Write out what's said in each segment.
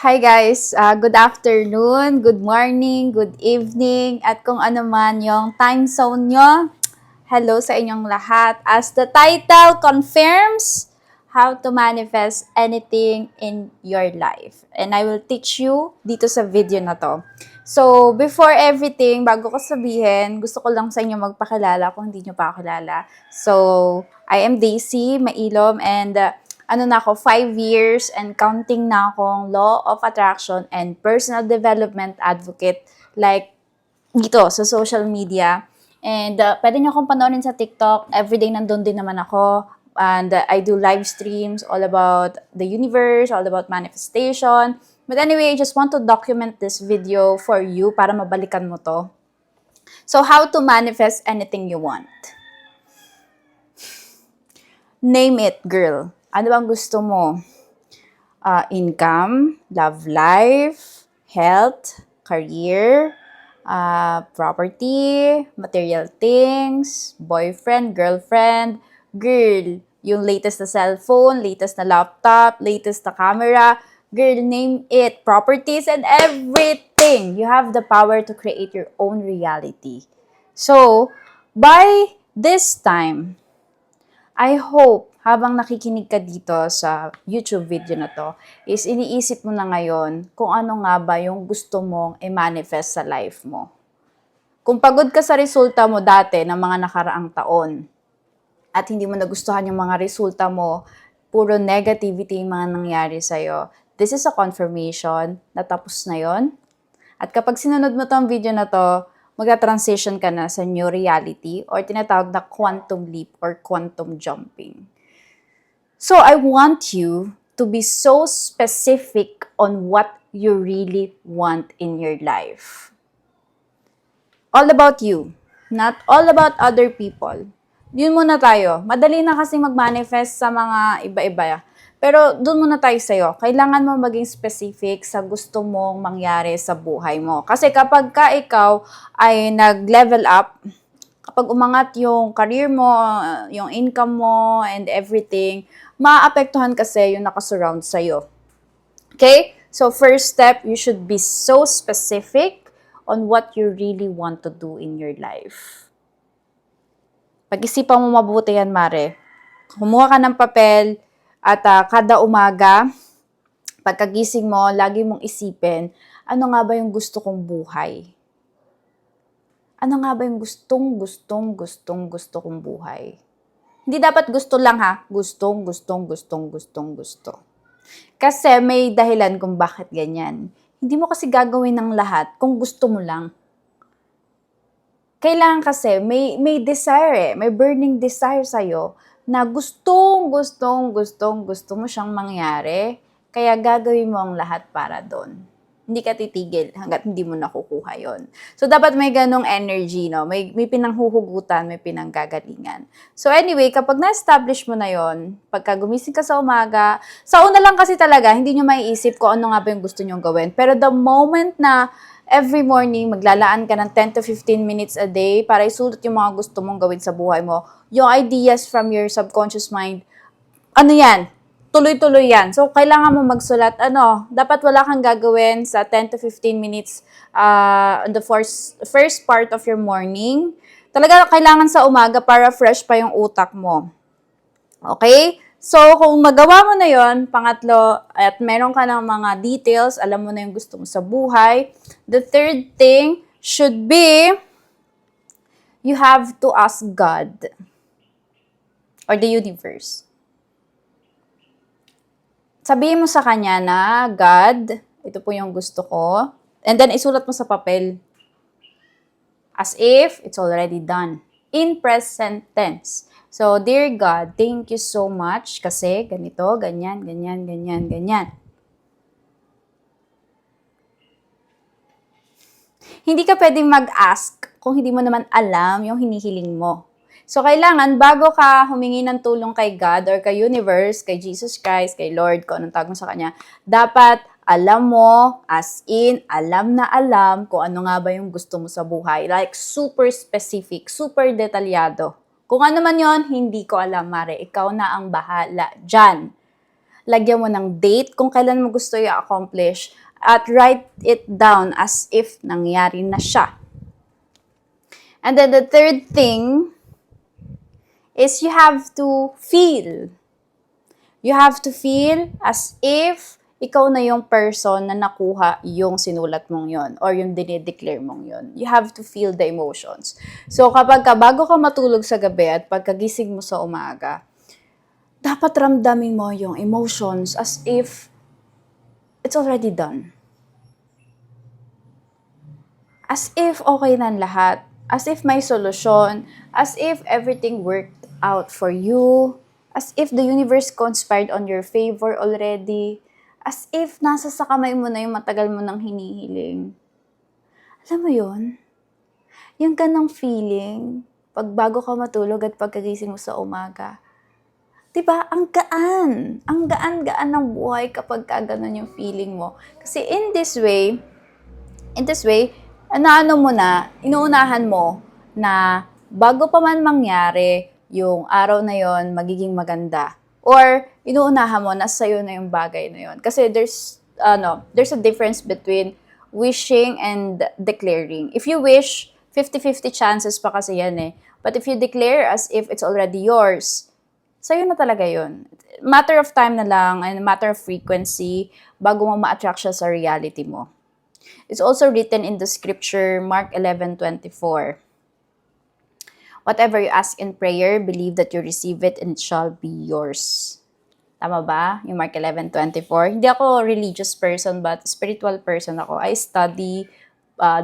Hi guys, good afternoon, good morning, good evening, at kung ano man yung time zone nyo, hello sa inyong lahat. As the title confirms, how to manifest anything in your life. And I will teach you dito sa video na to. So, before everything, bago ko sabihin, gusto ko lang sa inyo magpakilala kung hindi nyo pa ako kilala. So, I am Daisy Mailom and 5 years and counting na akong law of attraction and personal development advocate like dito sa social media. And pwede nyo akong panoorin sa TikTok. Everyday nandun din naman ako. And I do live streams all about the universe, all about manifestation. But anyway, I just want to document this video for you para mabalikan mo to. So, how to manifest anything you want? Name it, girl. Ano bang gusto mo? Income, love life, health, career, property, material things, boyfriend, girlfriend, girl, yung latest na cellphone, latest na laptop, latest na camera, girl, name it, properties and everything. You have the power to create your own reality. So, by this time, I hope habang nakikinig ka dito sa YouTube video na to, is iniisip mo na ngayon kung ano nga ba yung gusto mong i-manifest sa life mo. Kung pagod ka sa resulta mo dati ng mga nakaraang taon at hindi mo nagustuhan yung mga resulta mo, puro negativity yung mga nangyari sa'yo, this is a confirmation na tapos na yon. At kapag sinunod mo tong video na to, magta-transition ka na sa new reality or tinatawag na quantum leap or quantum jumping. So I want you to be so specific on what you really want in your life. All about you, not all about other people. Yun muna tayo. Madali na kasi mag-manifest sa mga iba-iba. Pero doon muna tayo sa'yo. Kailangan mo maging specific sa gusto mong mangyari sa buhay mo. Kasi kapag ka ikaw ay nag-level up, kapag umangat yung career mo, yung income mo, and everything, maapektuhan kasi yung nakasurround sa'yo. Okay? So first step, you should be so specific on what you really want to do in your life. Pag-isipan mo mabuti yan, Mare. Kumuha ka ng papel, at kada umaga, pagkagising mo, lagi mong isipin, ano nga ba yung gusto kong buhay? Ano nga ba yung gusto kong buhay? Hindi dapat gusto lang ha, gusto. Kasi may dahilan kung bakit ganyan. Hindi mo kasi gagawin ng lahat kung gusto mo lang. Kailangan kasi may desire may burning desire sa'yo na gusto mo siyang mangyari, kaya gagawin mo ang lahat para doon. Hindi ka titigil hanggat hindi mo nakukuha yon. So, dapat may ganong energy, no? May pinanghuhugutan, may pinanggagalingan. So, anyway, kapag na-establish mo na yon, pagka gumising ka sa umaga, sa una lang kasi talaga, hindi nyo maiisip kung ano nga ba yung gusto nyo gawin. Pero the moment na every morning, maglalaan ka ng 10 to 15 minutes a day para isulat yung mga gusto mong gawin sa buhay mo. Yung ideas from your subconscious mind, tuloy-tuloy yan. So, kailangan mo magsulat, dapat wala kang gagawin sa 10 to 15 minutes on the first part of your morning. Talaga kailangan sa umaga para fresh pa yung utak mo. Okay? So, kung magawa mo na yon, pangatlo, at meron ka ng mga details, alam mo na yung gusto mo sa buhay, the third thing should be, you have to ask God or the universe. Sabihin mo sa Kanya na, God, ito po yung gusto ko. And then, isulat mo sa papel. As if it's already done. In present tense. So, dear God, thank you so much kasi ganito, ganyan. Hindi ka pwedeng mag-ask kung hindi mo naman alam yung hinihiling mo. So, kailangan, bago ka humingi ng tulong kay God or kay universe, kay Jesus Christ, kay Lord, kung anong tawag mo sa Kanya, dapat alam mo, as in, alam na alam kung ano nga ba yung gusto mo sa buhay. Like, super specific, super detalyado. Kung ano man yon, hindi ko alam, Mare. Ikaw na ang bahala dyan. lagyan mo ng date kung kailan mo gusto i-accomplish, at write it down as if nangyari na siya. And then the third thing is you have to feel. You have to feel as if ikaw na yung person na nakuha yung sinulat mong yon or yung dinideclare mong yon. You have to feel the emotions. So kapag bago ka matulog sa gabi at pagkagising mo sa umaga, dapat ramdamin mo yung emotions as if it's already done. As if okay na lahat. As if may solusyon. As if everything worked out for you. As if the universe conspired on your favor already. As if nasa sa kamay mo na yung matagal mo nang hinihiling. Alam mo yun? Yung ganang feeling, pag bago ka matulog at pagkagising mo sa umaga. Diba? Ang gaan. Ang gaan-gaan ng buhay kapag kaganon yung feeling mo. Kasi in this way, inuunahan mo na bago pa man mangyari, yung araw na yon magiging maganda. Or, inuunahan mo na sa'yo na yung bagay na yon. Kasi there's a difference between wishing and declaring. If you wish, 50-50 chances pa kasi yan eh. But if you declare as if it's already yours, sa'yo na talaga yon. Matter of time na lang and matter of frequency bago mo ma-attract siya sa reality mo. It's also written in the scripture, Mark 11:24. Whatever you ask in prayer, believe that you receive it and it shall be yours. Tama ba? Yung Mark 11:24. Hindi ako religious person but spiritual person ako. I study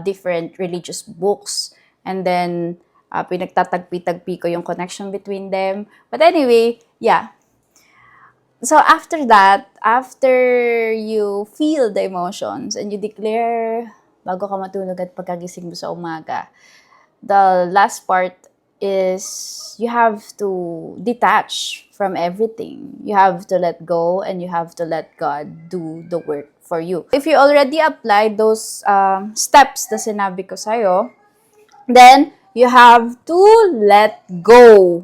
different religious books and then pinagtatagpi-tagpi ko yung connection between them. But anyway, yeah. So after that, after you feel the emotions and you declare bago ka matulog at pagkagising mo sa umaga, the last part is you have to detach from everything. You have to let go and you have to let God do the work for you. If you already applied those steps na sinabi ko sa'yo, then you have to let go.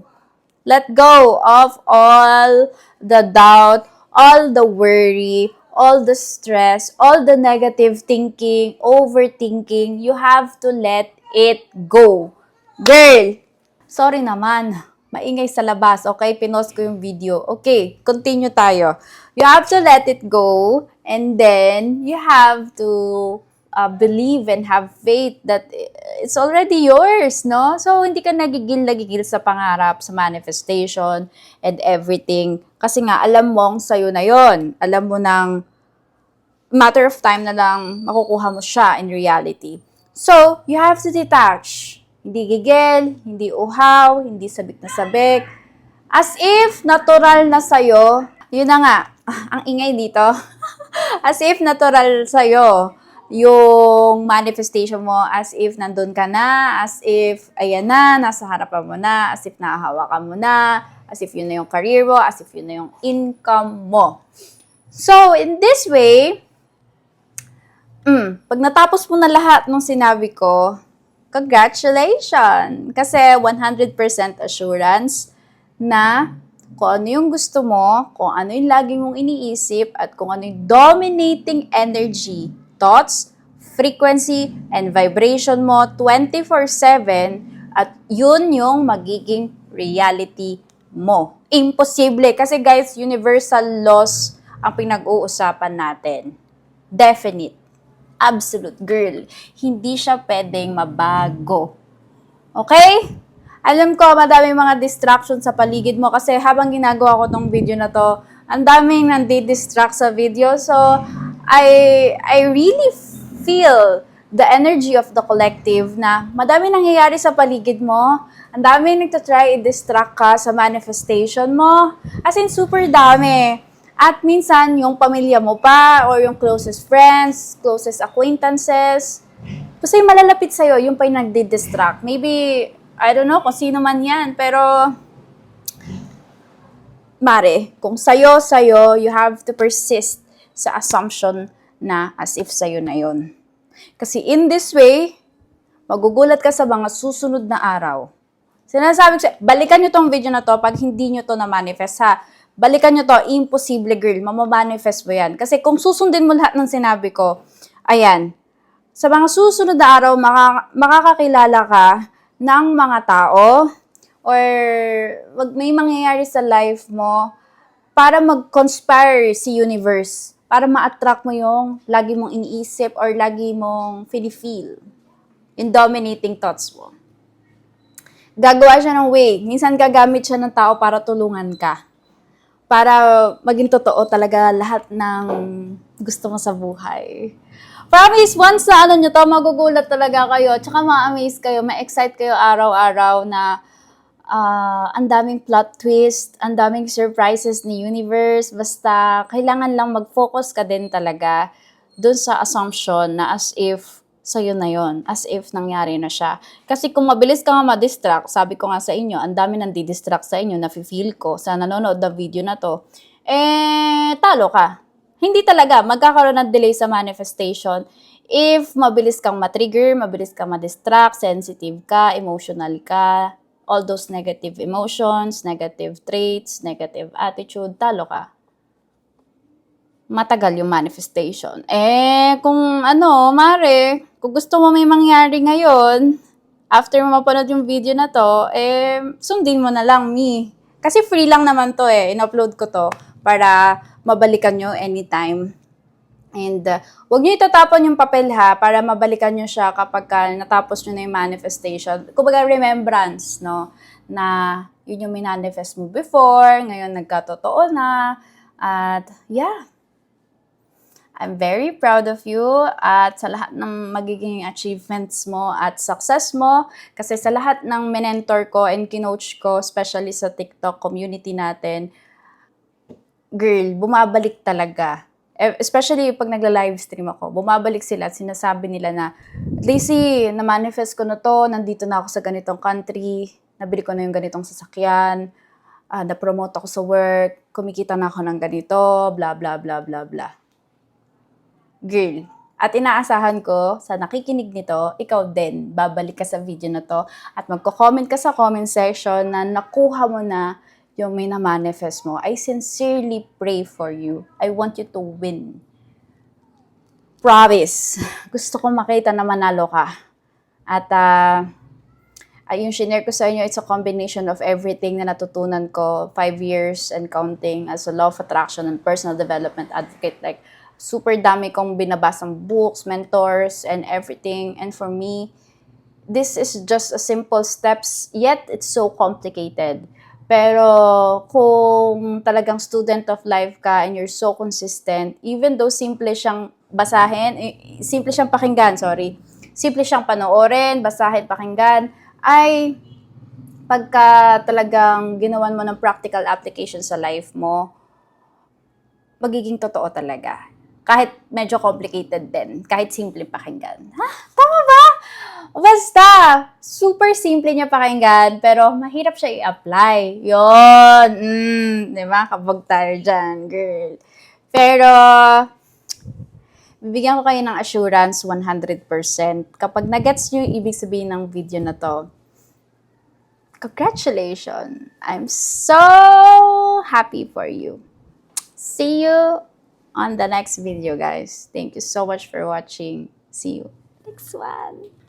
Let go of all the doubt, all the worry, all the stress, all the negative thinking, overthinking. You have to let it go. Girl, sorry naman. Maingay sa labas, okay? Pinost ko yung video. Okay, continue tayo. You have to let it go and then you have to believe and have faith that it's already yours, no? So, hindi ka nagigil sa pangarap, sa manifestation, and everything. Kasi nga, alam mong sa'yo na yon. Alam mo nang matter of time na lang makukuha mo siya in reality. So, you have to detach. Hindi gigil, hindi uhaw, hindi sabik na sabik. As if natural na sa'yo, yun na nga, ang ingay dito. As if natural sa'yo yung manifestation mo, as if nandun ka na, as if ayan na, nasa harapan mo na, as if nahahawakan mo na, as if yun na yung career mo, as if yun na yung income mo. So, in this way, pag natapos mo na lahat ng sinabi ko, congratulations! Kasi 100% assurance na kung ano yung gusto mo, kung ano yung lagi mong iniisip, at kung ano yung dominating energy, thoughts, frequency, and vibration mo 24/7, at yun yung magiging reality mo. Imposible. Kasi guys, universal laws ang pinag-uusapan natin. Definite. Absolute, girl. Hindi siya pwedeng mabago. Okay? Alam ko, madaming mga distractions sa paligid mo kasi habang ginagawa ko tong video na to, ang daming nandi-distract sa video. So, I really feel the energy of the collective na madami nangyayari sa paligid mo. Ang dami nagtatry i-distract ka sa manifestation mo. As in, super dami. At minsan, yung pamilya mo pa, or yung closest friends, closest acquaintances, basta yung malalapit sa'yo, yung pa yung nagdi-distract. Maybe, I don't know kung sino man yan, pero, mare, kung sa'yo, you have to persist sa assumption na as if sa'yo na yon. Kasi in this way, magugulat ka sa mga susunod na araw. Sinasabi ko balikan nyo tong video na to pag hindi nyo to na-manifest ha. balikan nyo to, imposible girl, mamamanifest mo yan. Kasi kung susundin mo lahat ng sinabi ko, ayan, sa mga susunod na araw, makakakilala ka ng mga tao or may mangyayari sa life mo para mag-conspire si universe, para ma-attract mo yung lagi mong iniisip or lagi mong feel yung dominating thoughts mo. Gagawa siya ng way. Minsan gagamit siya ng tao para tulungan ka. Para maging totoo talaga lahat ng gusto mo sa buhay. Promise, once na nyo to, magugulat talaga kayo. Tsaka ma-amaze kayo, ma-excite kayo araw-araw na ang daming plot twist, ang daming surprises ni universe. Basta, kailangan lang mag-focus ka din talaga dun sa assumption na as if sa'yo na yon, as if nangyari na siya. Kasi kung mabilis ka nga ma-distract, sabi ko nga sa inyo, ang dami nang di-distract sa inyo, nafe-feel ko sa nanonood ng video na to, talo ka. Hindi talaga, magkakaroon ng delay sa manifestation if mabilis kang ma-trigger, mabilis kang ma-distract, sensitive ka, emotional ka, all those negative emotions, negative traits, negative attitude, talo ka. Matagal yung manifestation. Kung mare, kung gusto mo may mangyari ngayon, after mo mapanood yung video na to, sundin mo na lang me. Kasi free lang naman to in-upload ko to para mabalikan nyo anytime. And wag nyo itatapon yung papel ha, para mabalikan nyo siya kapag natapos nyo na yung manifestation. Kumbaga remembrance, no? Na yun yung minanifest mo before, ngayon nagkatotoo na. At yeah, I'm very proud of you at sa lahat ng magiging achievements mo at success mo. Kasi sa lahat ng mentor ko and kinoach ko, especially sa TikTok community natin, girl, bumabalik talaga. Especially pag nagla-livestream ako, bumabalik sila at sinasabi nila na, Lacey, na-manifest ko na to, nandito na ako sa ganitong country, nabili ko na yung ganitong sasakyan, na-promote ako sa work, kumikita na ako ng ganito, blah, blah, blah, blah, blah. Girl, at inaasahan ko sa nakikinig nito, ikaw din, babalik ka sa video na to at magko-comment ka sa comment section na nakuha mo na yung may na-manifest mo. I sincerely pray for you. I want you to win. Promise. Gusto ko makita na manalo ka. At yung share ko sa inyo, it's a combination of everything na natutunan ko 5 years and counting as a law of attraction and personal development advocate. Like, super dami kong binabasang books, mentors, and everything. And for me, this is just a simple steps, yet it's so complicated. Pero kung talagang student of life ka and you're so consistent, even though simple siyang basahin, simple siyang pakinggan, simple siyang panoorin, basahin, pakinggan, ay pagka talagang ginawan mo ng practical application sa life mo, magiging totoo talaga. Kahit medyo complicated din. Kahit simple pakinggan. Ha? Tama ba? Basta, super simple niya pakinggan, pero mahirap siya i-apply. Yun. Diba? Kabog tayo dyan, girl. Pero, bibigyan ko kayo ng assurance 100%. Kapag nagets nyo yung ibig sabihin ng video na to, congratulations. I'm so happy for you. See you on the next video, guys. Thank you so much for watching. See you next one.